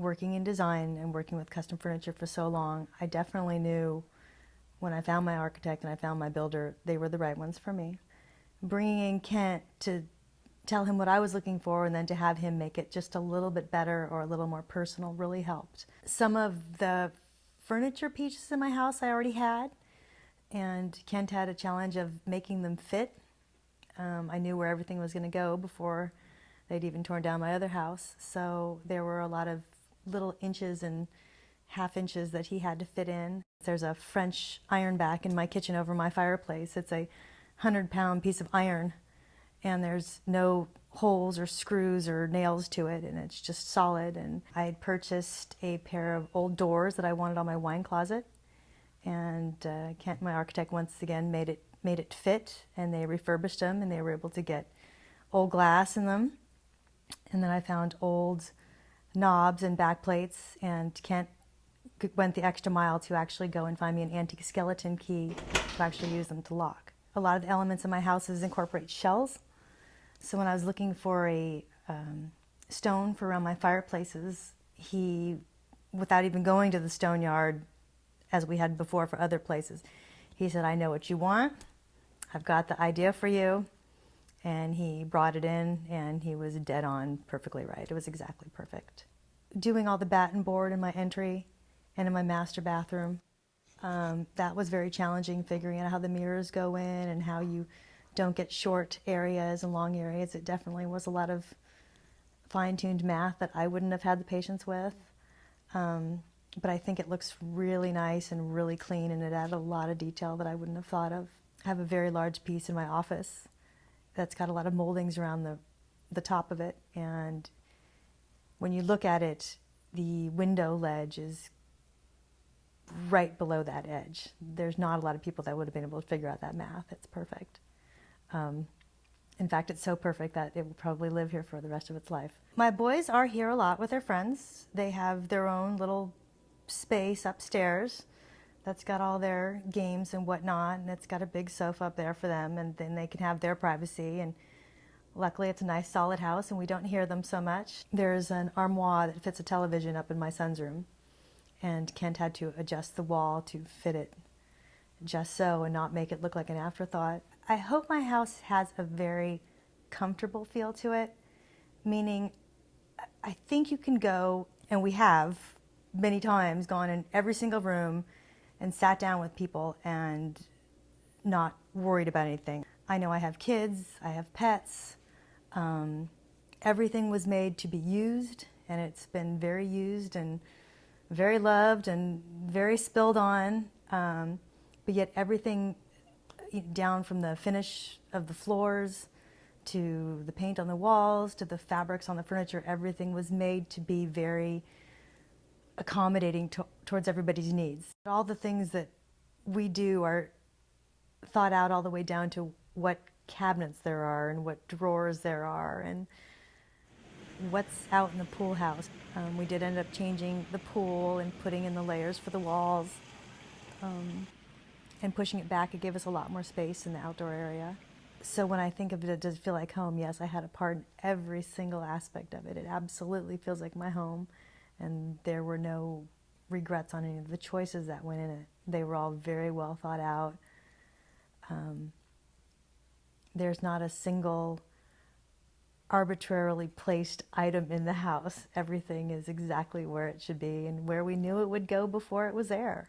working in design and working with custom furniture for so long, I definitely knew when I found my architect and I found my builder, they were the right ones for me. Bringing in Kent to tell him what I was looking for and then to have him make it just a little bit better or a little more personal really helped. Some of the furniture pieces in my house I already had, and Kent had a challenge of making them fit. I knew where everything was going to go before they'd even torn down my other house, so there were a lot of little inches and half inches that he had to fit in. There's a French iron back in my kitchen over my fireplace. It's a 100-pound piece of iron, and there's no holes or screws or nails to it, and it's just solid. And I had purchased a pair of old doors that I wanted on my wine closet, and Kent, my architect, once again made it fit, and they refurbished them, and they were able to get old glass in them. And then I found old knobs and back plates, and Kent went the extra mile to actually go and find me an antique skeleton key to actually use them to lock. A lot of the elements in my houses incorporate shells, so when I was looking for a stone for around my fireplaces, he, without even going to the stone yard as we had before for other places, he said, "I know what you want, I've got the idea for you," and he brought it in, and he was dead on, perfectly right. It was exactly perfect. Doing all the batten board in my entry and in my master bathroom, that was very challenging, figuring out how the mirrors go in and how you don't get short areas and long areas. It definitely was a lot of fine-tuned math that I wouldn't have had the patience with. But I think it looks really nice and really clean, and it added a lot of detail that I wouldn't have thought of. I have a very large piece in my office that's got a lot of moldings around the top of it, and when you look at it, the window ledge is right below that edge. There's not a lot of people that would have been able to figure out that math. It's perfect. In fact, it's so perfect that it will probably live here for the rest of its life. My boys are here a lot with their friends. They have their own little space upstairs that's got all their games and whatnot, and it's got a big sofa up there for them, and then they can have their privacy. And luckily it's a nice solid house and we don't hear them so much. There's an armoire that fits a television up in my son's room, and Kent had to adjust the wall to fit it just so and not make it look like an afterthought. I hope my house has a very comfortable feel to it, meaning I think you can go, and we have many times gone in every single room and sat down with people and not worried about anything. I know I have kids, I have pets. Everything was made to be used, and it's been very used and very loved and very spilled on, but yet everything down from the finish of the floors to the paint on the walls to the fabrics on the furniture, everything was made to be very accommodating towards everybody's needs. All the things that we do are thought out all the way down to what cabinets there are and what drawers there are and what's out in the pool house. We did end up changing the pool and putting in the layers for the walls, and pushing it back. It gave us a lot more space in the outdoor area. So when I think of it, does it feel like home? Yes, I had a part in every single aspect of it. It absolutely feels like my home, and there were no regrets on any of the choices that went in it. They were all very well thought out. There's not a single arbitrarily placed item in the house. Everything is exactly where it should be and where we knew it would go before it was there.